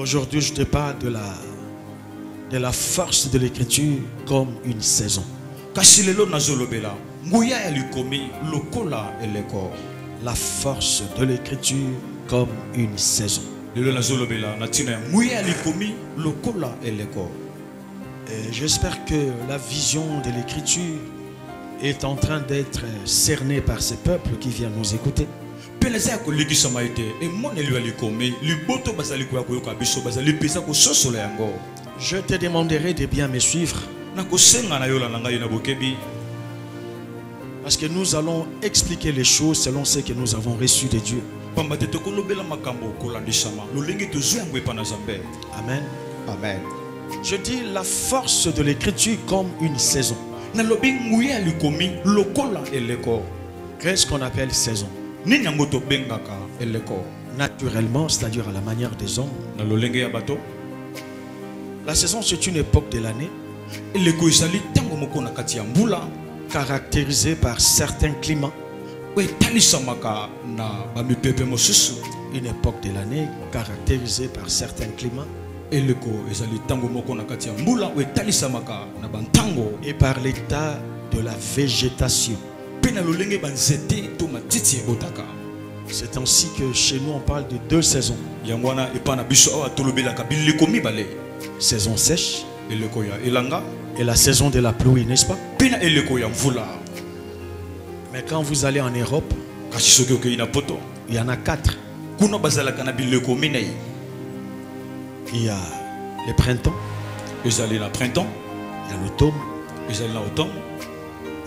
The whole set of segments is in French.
Aujourd'hui, je te parle de la force de l'écriture comme une saison. La force de l'écriture comme une saison. Et j'espère que la vision de l'écriture est en train d'être cernée par ces peuples qui viennent nous écouter. Je te demanderai de bien me suivre, parce que nous allons expliquer les choses selon ce que nous avons reçu de Dieu. Amen. Amen. Je dis la force de l'écriture comme une saison. Qu'est-ce qu'on appelle saison? Naturellement, c'est-à-dire à la manière des hommes. La saison, c'est une époque de l'année caractérisée par certains climats. Une époque de l'année caractérisée par certains climats et par l'état de la végétation. C'est ainsi que chez nous on parle de deux saisons. Saison sèche et la saison de la pluie, n'est-ce pas? Mais quand vous allez en Europe, il y en a 4. Il y a le printemps, il y a l'automne,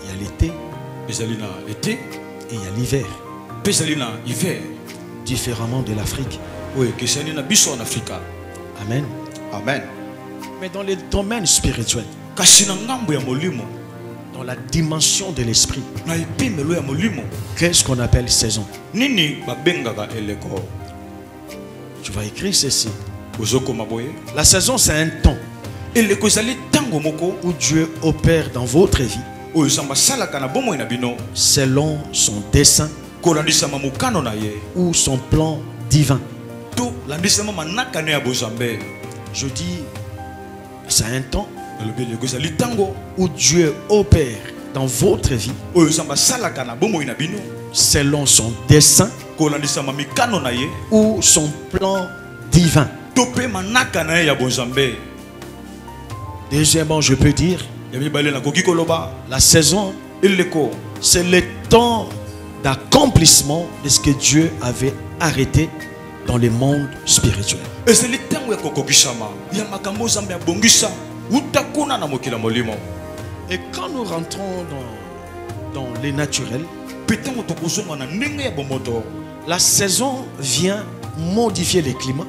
il y a l'été et il y a l'hiver. Différemment de l'Afrique. Amen. Amen. Mais dans les domaines spirituels, dans la dimension de l'esprit, qu'est-ce qu'on appelle saison? Tu vas écrire ceci. La saison, c'est un temps où Dieu opère dans votre vie selon son dessein ou son plan divin. Je dis, c'est un temps où Dieu opère dans votre vie selon son dessein ou son plan divin. Deuxièmement, je peux dire, la saison, c'est le temps d'accomplissement de ce que Dieu avait arrêté dans le monde spirituel. Et quand nous rentrons dans les naturels, la saison vient modifier les climats,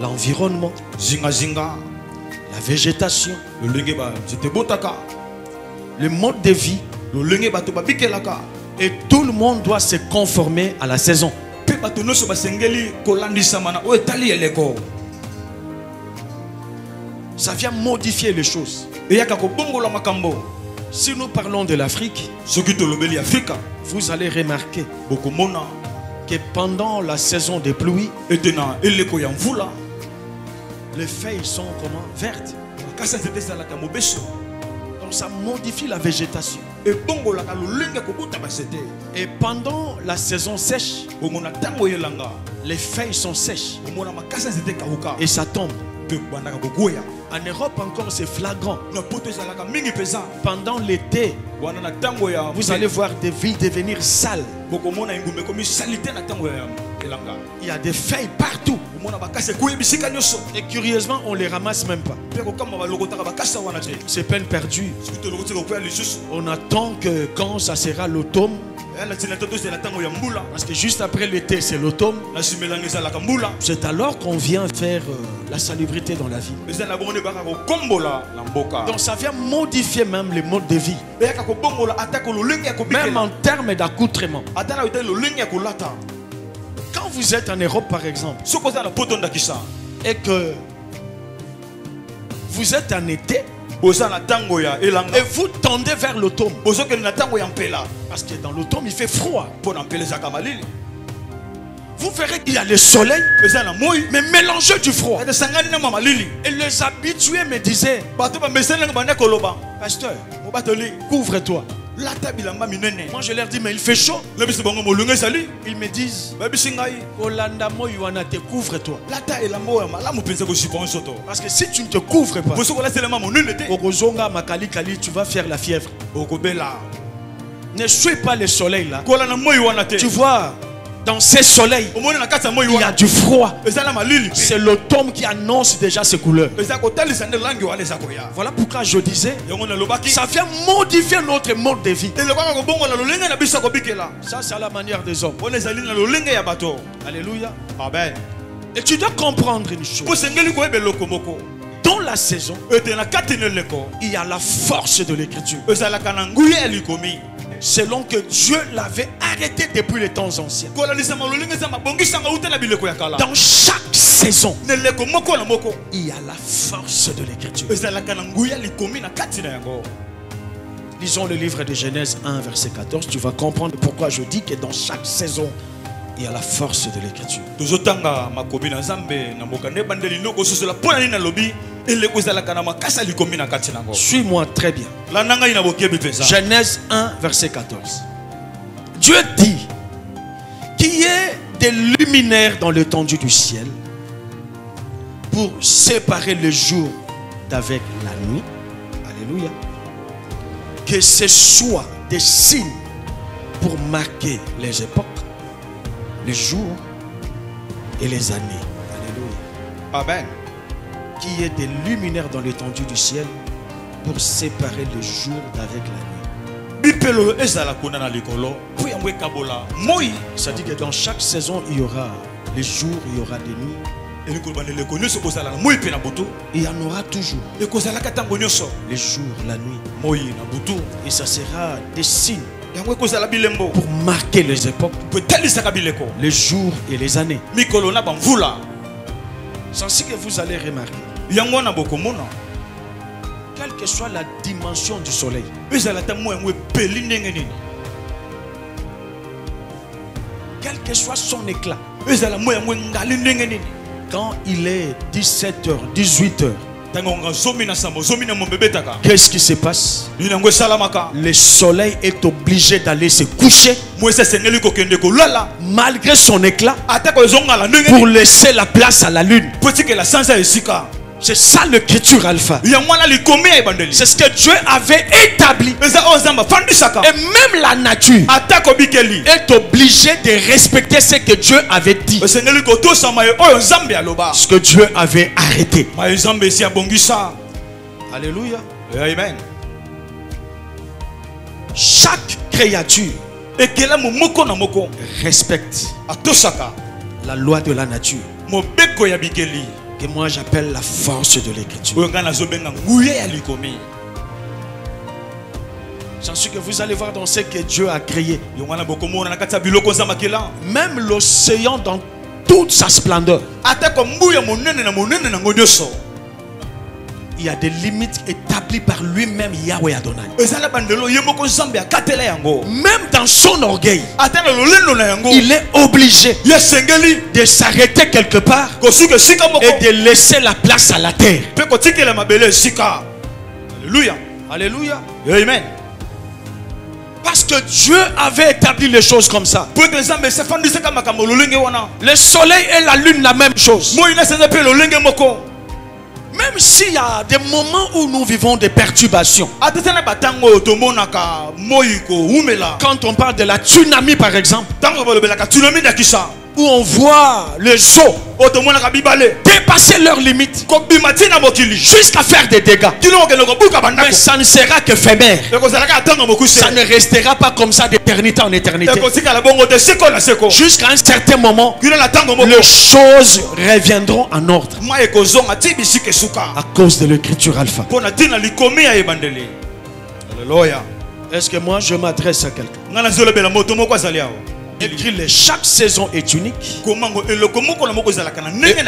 l'environnement, la végétation, le mode de vie, et tout le monde doit se conformer à la saison. Ça vient modifier les choses. Si nous parlons de l'Afrique, vous allez remarquer que pendant la saison des pluies, les feuilles sont comment? Vertes. Donc ça modifie la végétation. Et pendant la saison sèche, les feuilles sont sèches et ça tombe. En Europe encore c'est flagrant. Pendant l'été, vous allez voir des villes devenir sales. Il y a des feuilles partout. Et curieusement on les ramasse même pas. C'est peine perdue. On attend que quand ça sera l'automne, parce que juste après l'été c'est l'automne, c'est alors qu'on vient faire la salubrité dans la vie. Donc ça vient modifier même les modes de vie, même en termes d'accoutrement. Quand vous êtes en Europe par exemple et que vous êtes en été et vous tendez vers l'automne, parce que dans l'automne il fait froid, Vous verrez qu'il y a le soleil, mais mélangé du froid. Et les habitués me disaient, pasteur, couvre-toi. Moi je leur dis, mais il fait chaud. Ils me disent, couvre-toi. Parce que si tu ne te couvres pas, tu vas faire la fièvre. Ne suis pas le soleil là. Tu vois, dans ces soleils, il y a du froid. C'est l'automne qui annonce déjà ses couleurs. Voilà pourquoi je disais, ça vient modifier notre mode de vie. Ça c'est à la manière des hommes. Alléluia. Amen. Et tu dois comprendre une chose. Dans la saison, il y a la force de l'écriture. Selon que Dieu l'avait arrêté depuis les temps anciens. Dans chaque saison, il y a la force de l'écriture. Lisons le livre de Genèse 1 verset 14. Tu vas comprendre pourquoi je dis que dans chaque saison il y a la force de l'écriture. Suis-moi très bien. Genèse 1 verset 14. Dieu dit qu'il y ait des luminaires dans l'étendue du ciel pour séparer le jour d'avec la nuit. Alléluia. Que ce soit des signes pour marquer les époques, les jours et les années. Alléluia. Amen. Qu'il y ait des luminaires dans l'étendue du ciel pour séparer le jour d'avec la nuit. Ça dit que dans chaque saison il y aura les jours, il y aura des nuits. Il y en aura toujours. Les jours, la nuit. Et ça sera des signes pour marquer les époques, les jours et les années. C'est ainsi que vous allez remarquer, quelle que soit la dimension du soleil, quel que soit son éclat, quand il est 17h, 18h, qu'est-ce qui se passe? Le soleil est obligé d'aller se coucher malgré son éclat pour laisser la place à la lune. C'est ça l'écriture alpha. C'est ce que Dieu avait établi. Et même la nature est obligée de respecter ce que Dieu avait dit, ce que Dieu avait arrêté. Alléluia. Amen. Chaque créature respecte la loi de la nature, que moi j'appelle la force de l'écriture. J'en suis que vous allez voir dans ce que Dieu a créé. Même l'océan dans toute sa splendeur. Il y a des limites établies par lui-même, Yahweh Adonai. Même dans son orgueil, il est obligé de s'arrêter quelque part et de laisser la place à la terre. Alléluia. Alléluia. Amen. Parce que Dieu avait établi les choses comme ça. Le soleil et la lune, la même chose. Même s'il y a des moments où nous vivons des perturbations. Quand on parle de la tsunami par exemple, où on voit les eaux dépasser leurs limites jusqu'à faire des dégâts. Mais ça ne sera que éphémère. Ça ne restera pas comme ça d'éternité en éternité. Jusqu'à un certain moment, les choses reviendront en ordre à cause de l'écriture alpha. Est-ce que moi je m'adresse à quelqu'un? Écrit chaque saison est unique et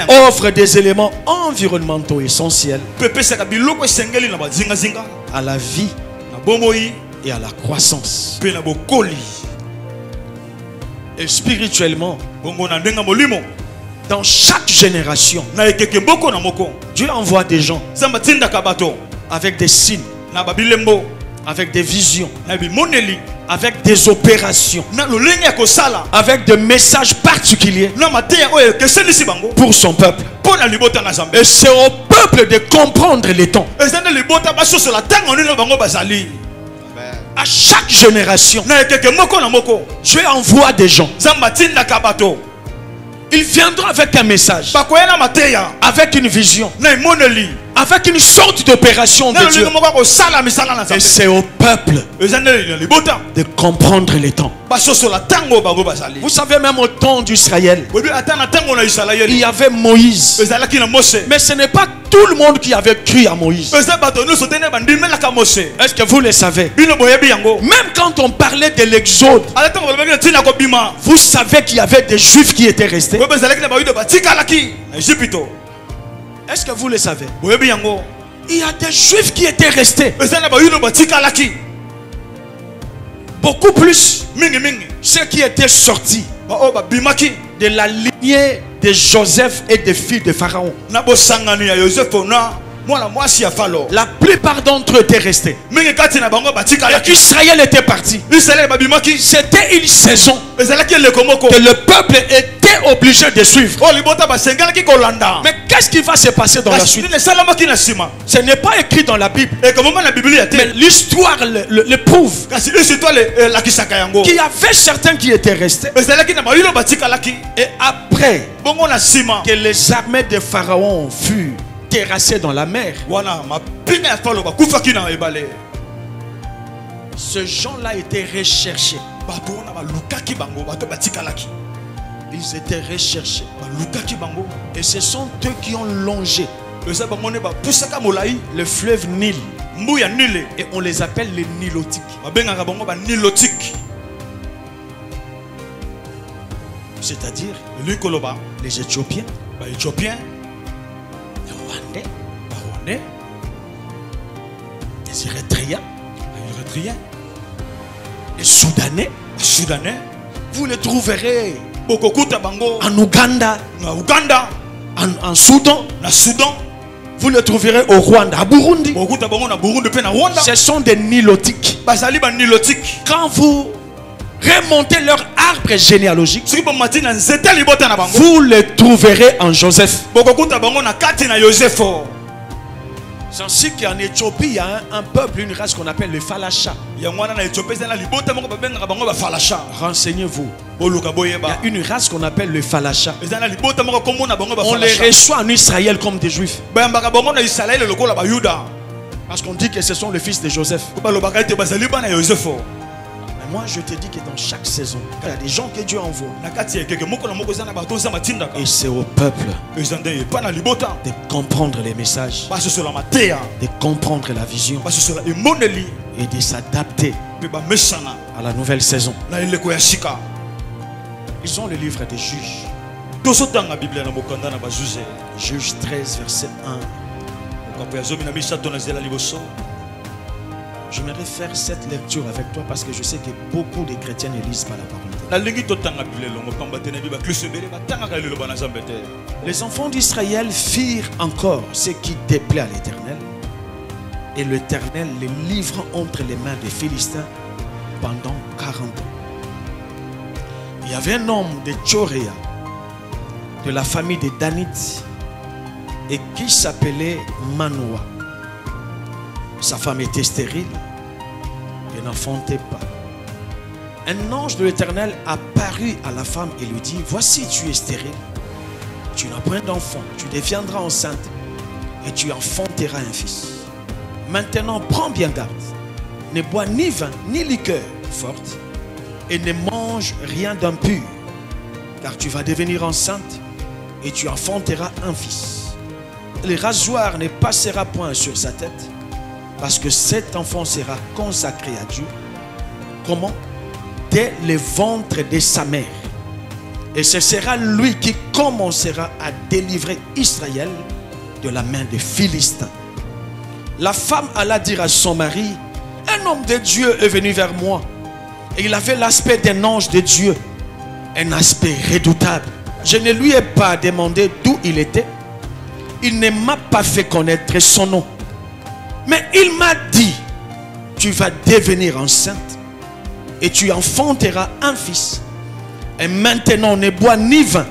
offre des éléments environnementaux essentiels à la vie et à la croissance. Et spirituellement, dans chaque génération, Dieu envoie des gens avec des signes, avec des visions, avec des opérations, avec des messages particuliers pour son peuple. Et c'est au peuple de comprendre les temps. À chaque génération, Dieu envoie des gens. Ils viendront avec un message, avec une vision, avec une sorte d'opération de Dieu. Et c'est au peuple de comprendre les temps. Vous savez, même au temps d'Israël, il y avait Moïse. Mais ce n'est pas tout le monde qui avait cru à Moïse. Est-ce que vous le savez? Même quand on parlait de l'Exode, vous savez qu'il y avait des Juifs qui étaient restés. Est-ce que vous le savez? Il y a des Juifs qui étaient restés. Beaucoup plus ceux qui étaient sortis de la lignée de Joseph et des filles de Pharaon. La plupart d'entre eux étaient restés. Et Israël était parti. C'était une saison que le peuple était obligé de suivre. Mais qu'est-ce qui va se passer dans la suite? Ce n'est pas écrit dans la Bible. Mais l'histoire le prouve. Qu'il y avait certains qui étaient restés. Et après que les armées de Pharaon furent terrassés dans la mer, ce gens-là étaient recherchés. Ils étaient recherchés. Et ce sont eux qui ont longé le fleuve Nil. Et on les appelle les Nilotiques. C'est-à-dire les Éthiopiens, les Érythréens, les Soudanais. Vous les trouverez en Ouganda, en Soudan. Vous les trouverez au Rwanda, à Burundi. Ce sont des Nilotiques. Quand vous remontez leur arbre généalogique, vous les trouverez en Joseph. C'est ainsi qu'en Éthiopie, il y a un peuple, une race qu'on appelle les Falasha. Renseignez-vous. Il y a une race qu'on appelle les Falasha. On les reçoit en Israël comme des Juifs. Parce qu'on dit que ce sont les fils de Joseph. Moi je te dis que dans chaque saison, il y a des gens que Dieu envoie. Et c'est au peuple de comprendre les messages, de comprendre la vision et de s'adapter à la nouvelle saison. Ils ont le livre des Juges. Juges 13 verset 1. J'aimerais faire cette lecture avec toi parce que je sais que beaucoup de chrétiens ne lisent pas la parole de Dieu. Les enfants d'Israël firent encore ce qui déplaît à l'Éternel, et l'Éternel les livra entre les mains des Philistins pendant 40 ans. Il y avait un homme de Tchoréa, de la famille de Danite, et qui s'appelait Manoah. Sa femme était stérile et n'enfantait pas. Un ange de l'Éternel apparut à la femme et lui dit: voici, tu es stérile, tu n'as point d'enfant, tu deviendras enceinte et tu enfanteras un fils. Maintenant, prends bien garde, ne bois ni vin ni liqueur forte et ne mange rien d'impur, car tu vas devenir enceinte et tu enfanteras un fils. Le rasoir ne passera point sur sa tête, parce que cet enfant sera consacré à Dieu. Comment? Dès le ventre de sa mère. Et ce sera lui qui commencera à délivrer Israël de la main des Philistins. La femme alla dire à son mari: un homme de Dieu est venu vers moi, et il avait l'aspect d'un ange de Dieu. un aspect redoutable. Je ne lui ai pas demandé d'où il était. Il ne m'a pas fait connaître son nom. Mais il m'a dit, tu vas devenir enceinte et tu enfanteras un fils. Et maintenant ne bois ni vin,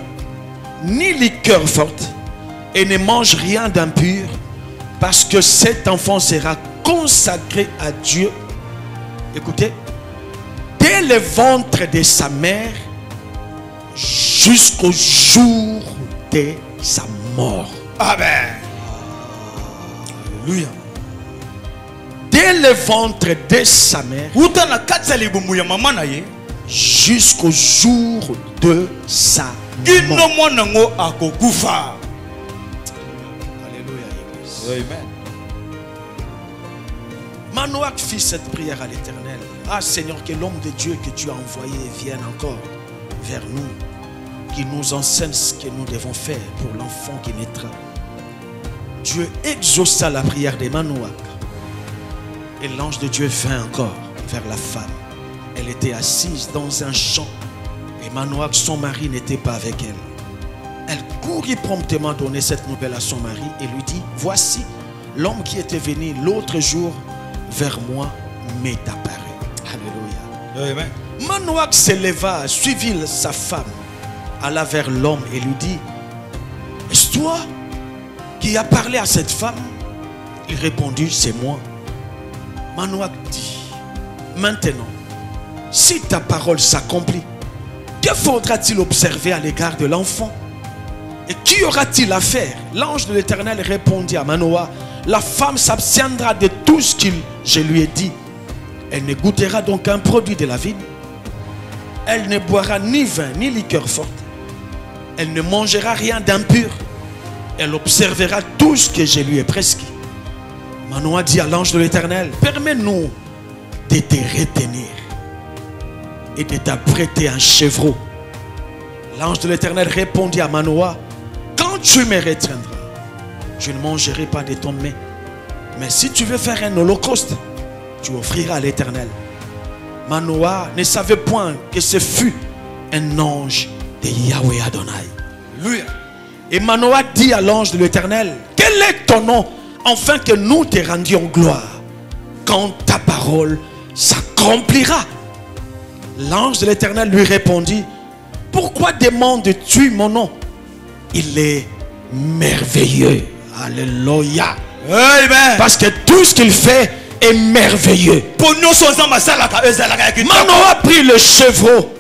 ni liqueur forte, et ne mange rien d'impur, parce que cet enfant sera consacré à Dieu. Écoutez, dès le ventre de sa mère jusqu'au jour de sa mort. Amen. Alléluia. Dès le ventre de sa mère jusqu'au jour de sa mort. Alléluia. Amen. Manoach fit cette prière à l'Éternel. Ah Seigneur, que l'homme de Dieu que tu as envoyé vienne encore vers nous, qui nous enseigne ce que nous devons faire pour l'enfant qui naîtra. Dieu exauça la prière de Manoach. Et l'ange de Dieu vint encore vers la femme. Elle était assise dans un champ. Et Manoach, son mari, n'était pas avec elle. Elle courut promptement donner cette nouvelle à son mari et lui dit, voici, l'homme qui était venu l'autre jour vers moi m'est apparu. Alléluia. Amen. Manoach se leva, suivit sa femme, alla vers l'homme et lui dit, est-ce toi qui as parlé à cette femme? Il répondit, c'est moi. Manoach dit, maintenant, si ta parole s'accomplit, que faudra-t-il observer à l'égard de l'enfant? Et qui aura-t-il à faire? L'ange de l'Éternel répondit à Manoach, la femme s'abstiendra de tout ce que je lui ai dit. Elle ne goûtera donc qu'un produit de la vigne. Elle ne boira ni vin ni liqueur forte. Elle ne mangera rien d'impur. Elle observera tout ce que je lui ai prescrit. Manoach dit à l'ange de l'Éternel, permets-nous de te retenir et de t'apprêter un chevreau. L'ange de l'Éternel répondit à Manoach, quand tu me retiendras, je ne mangerai pas de ton mets. Mais si tu veux faire un holocauste, tu offriras à l'Éternel. Manoach ne savait point que ce fut un ange de Yahweh Adonai. Alléluia. Et Manoach dit à l'ange de l'Éternel, quel est ton nom, afin que nous te rendions gloire quand ta parole s'accomplira? L'ange de l'Éternel lui répondit, pourquoi demandes-tu mon nom? Il est merveilleux. Alléluia. Amen. Parce que tout ce qu'il fait est merveilleux. Manoach prit le chevreau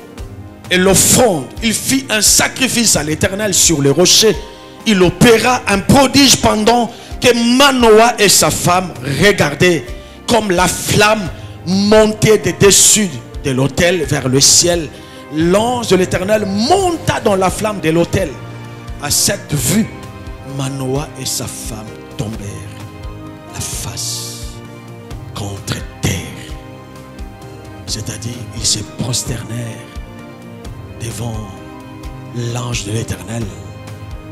et l'offrande. Il fit un sacrifice à l'Éternel sur le rocher. Il opéra un prodige pendant que Manoach et sa femme regardaient, comme la flamme montait de dessus de l'autel vers le ciel. L'ange de l'Éternel monta dans la flamme de l'autel. À cette vue, Manoach et sa femme tombèrent la face contre terre. C'est-à-dire, ils se prosternèrent devant l'ange de l'Éternel.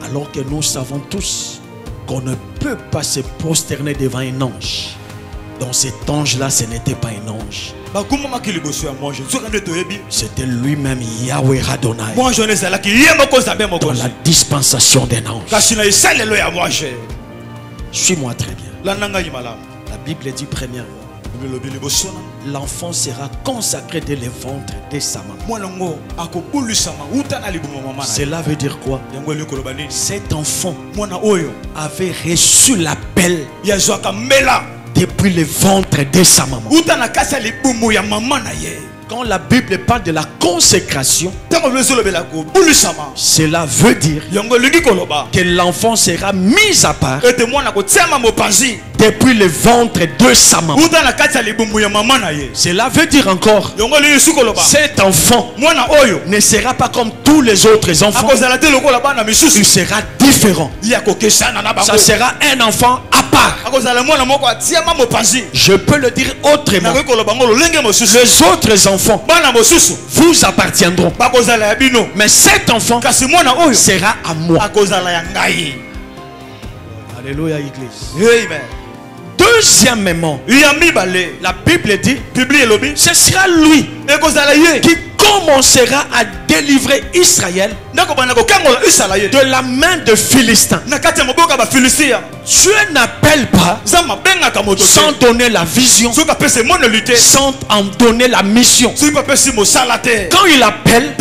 Alors que nous savons tous qu'on ne peut pas se prosterner devant un ange. Donc cet ange-là, ce n'était pas un ange. C'était lui-même Yahweh Adonai. Dans la dispensation d'un ange. Suis-moi très bien. La Bible dit premièrement, l'enfant sera consacré dès le ventre de sa maman. Cela veut dire quoi? Cet enfant avait reçu l'appel depuis le ventre de sa maman. Quand la Bible parle de la consécration, cela veut dire que l'enfant sera mis à part depuis le ventre de sa maman. Cela veut dire encore, cet enfant ne sera pas comme tous les autres enfants. Il sera différent. Ça sera un enfant à part. Je peux le dire autrement. Les autres enfants vous appartiendront. Mais cet enfant sera à moi. Alléluia, Église. Deuxièmement, la Bible dit, ce sera lui qui commencera à délivrer Israël de la main de Philistins. Dieu n'appelle pas sans donner la vision, sans en donner la mission. Quand il appelle,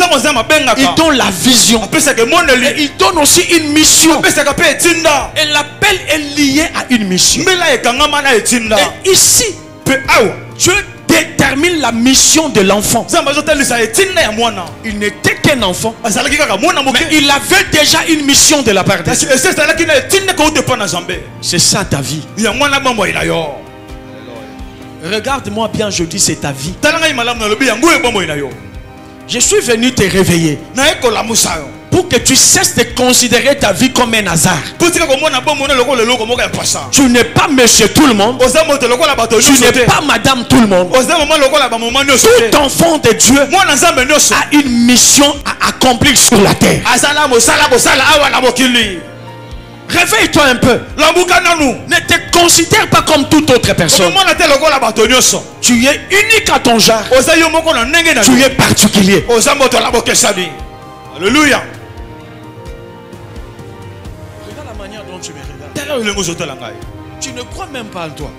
il donne la vision et il donne aussi une mission. Et l'appel est lié à une mission. Et ici, Dieu détermine la mission de l'enfant. Il n'était qu'un enfant, mais il avait déjà une mission de la part de Dieu. C'est ça ta vie. Regarde-moi bien, je dis c'est ta vie. Je suis venu te réveiller pour que tu cesses de considérer ta vie comme un hasard. Tu n'es pas monsieur tout le monde. Tu n'es pas madame tout le monde. Tout enfant de Dieu a une mission à accomplir sur la terre. Réveille-toi un peu. Ne te considère pas comme toute autre personne. Tu es unique à ton genre. Tu es particulier. Alléluia. Regarde la manière dont tu me regardes. Tu ne crois même pas en toi.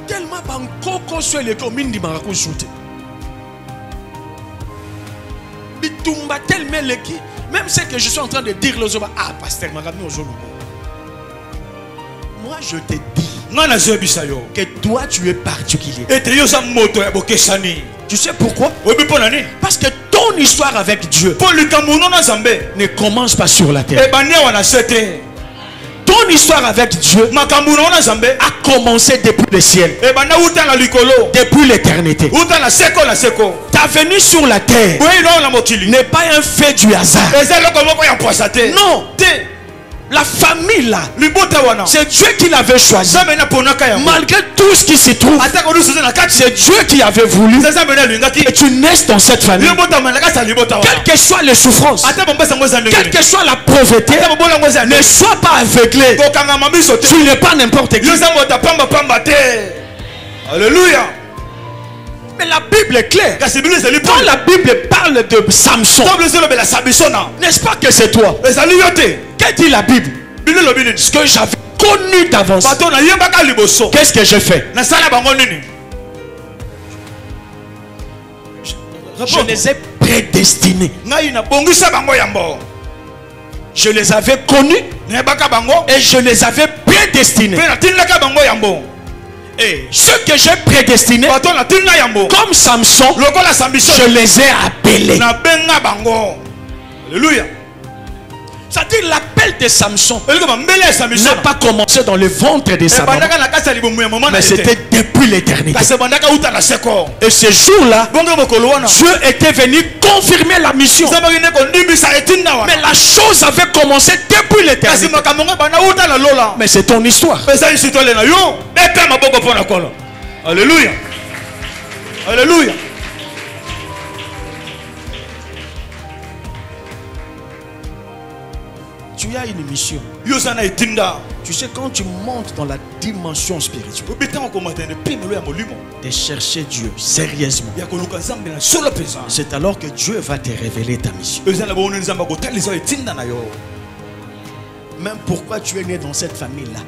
Tellement bankoko sur les communes de Marako shooté. Bitumba tellement leki. Même ce que je suis en train de dire, ah, pasteur Marami aujourd'hui. Moi, je te dis que toi, tu es particulier. Tu sais pourquoi? Parce que ton histoire avec Dieu ne commence pas sur la terre. Ton histoire avec Dieu a commencé depuis le ciel, depuis l'éternité. Ta venue sur la terre n'est pas un fait du hasard. Non. La famille là, c'est Dieu qui l'avait choisi. Malgré tout ce qui s'y trouve, c'est Dieu qui avait voulu que tu naisses dans cette famille. Quelle que soit les souffrances, quelle que soit la pauvreté, ne sois pas aveuglé. Tu n'es pas n'importe qui. Alléluia. Mais la Bible est claire. Quand la Bible parle de Samson, n'est-ce pas que c'est toi? Qu'est-ce que dit la Bible? Ce que j'avais connu d'avance, qu'est-ce que j'ai fait? Je les ai prédestinés. Je les avais connus et je les avais prédestinés. Et ceux que j'ai prédestinés, comme Samson, je les ai appelés. Alléluia. C'est-à-dire l'appel de Samson n'a pas commencé dans le ventre de sa maman, mais c'était depuis l'éternité. Et ce jour-là, Dieu était venu confirmer la mission. Mais la chose avait commencé depuis l'éternité. Mais c'est ton histoire. Alléluia. Alléluia. Tu as une mission. Tu sais, quand tu montes dans la dimension spirituelle, de chercher Dieu sérieusement, c'est alors que Dieu va te révéler ta mission. Même pourquoi tu es né dans cette famille-là,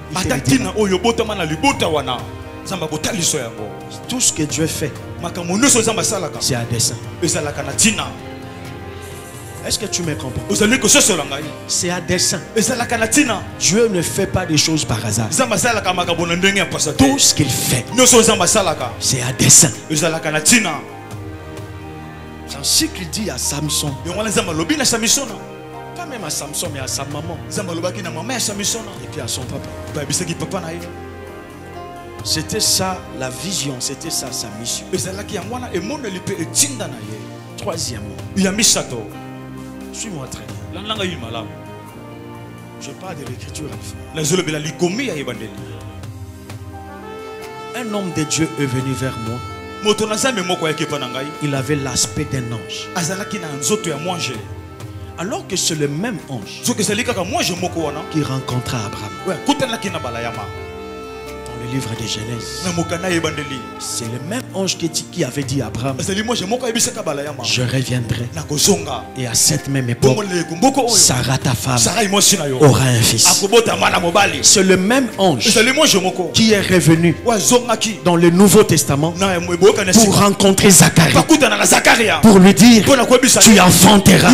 tout ce que Dieu fait, c'est à dessein. Est-ce que tu me comprends? C'est à dessein. Dieu ne fait pas des choses par hasard. Tout ce qu'il fait, c'est à dessein. C'est ainsi qu'il dit à Samson. Pas même à Samson, mais à sa maman. Et puis à son papa. C'était ça la vision, c'était ça sa mission. Troisièmement, suis-moi très bien. Je parle de l'écriture à la fin. Un homme de Dieu est venu vers moi. Il avait l'aspect d'un ange. Alors que c'est le même ange qui rencontra Abraham. Dans le livre de Genèse, c'est le même ange qui avait dit à Abraham, je reviendrai. Et à cette même époque, Sarah, ta femme, aura un fils. C'est le même ange qui est revenu dans le Nouveau Testament pour rencontrer Zacharie, pour lui dire, tu enfanteras,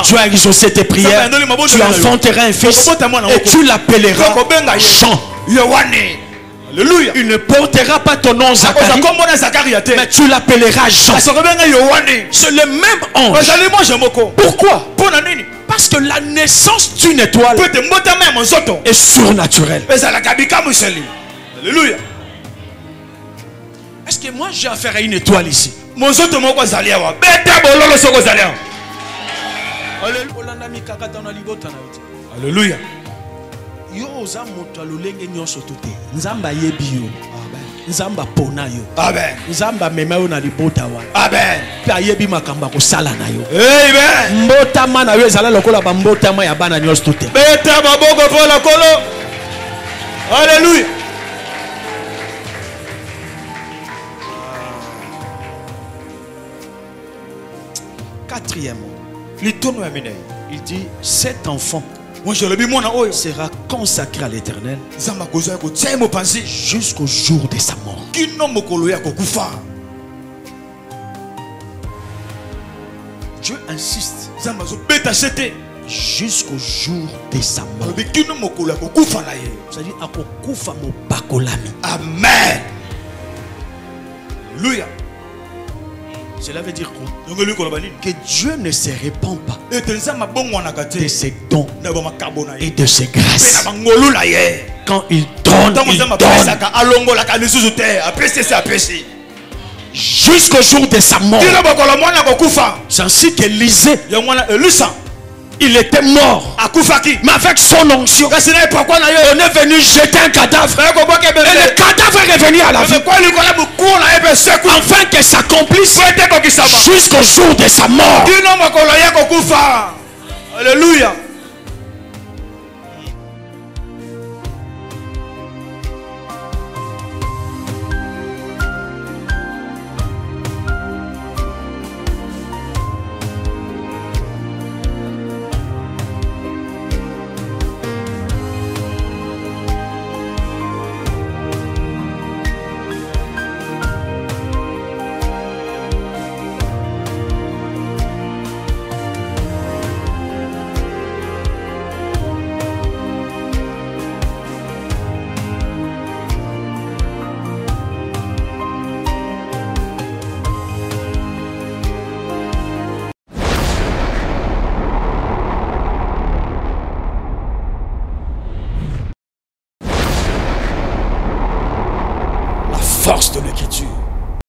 tu as exaucé tes prières, tu enfanteras un fils et tu l'appelleras Jean. Alléluia. Il ne portera pas ton nom Zacharie, mais tu l'appelleras Jean. C'est le même ange. Pourquoi? Parce que la naissance d'une étoile est surnaturelle. Alléluia. Est-ce que moi j'ai affaire à une étoile ici? Alléluia. Yo oza moto alolenge nyonso tote. Nzamba yebi yo. Nzamba pona yo. Amen. Nzamba mema yo na libota wa. Amen. Pe yebi makamba ko sala na yo. Amen. Mbota mana yo ezala lokola ba mbota ma ya bana nyonso tote. Beta maboko po la kolo. Alléluia. Quatrièmement, il dit cet enfant sera consacré à l'Éternel jusqu'au jour de sa mort. Dieu insiste jusqu'au jour de sa mort. C'est-à-dire akokufa mo bakolami. Amen. Alléluia. Cela veut dire quoi? Que Dieu ne se répand pas de ses dons et de ses grâces. Quand il donne, jusqu'au jour de sa mort. C'est ainsi qu'Élisée, il était mort, mais avec son onction, on est venu jeter un cadavre et le cadavre est revenu à la vie, afin que s'accomplisse jusqu'au jour de sa mort. Alléluia. Force de l'écriture.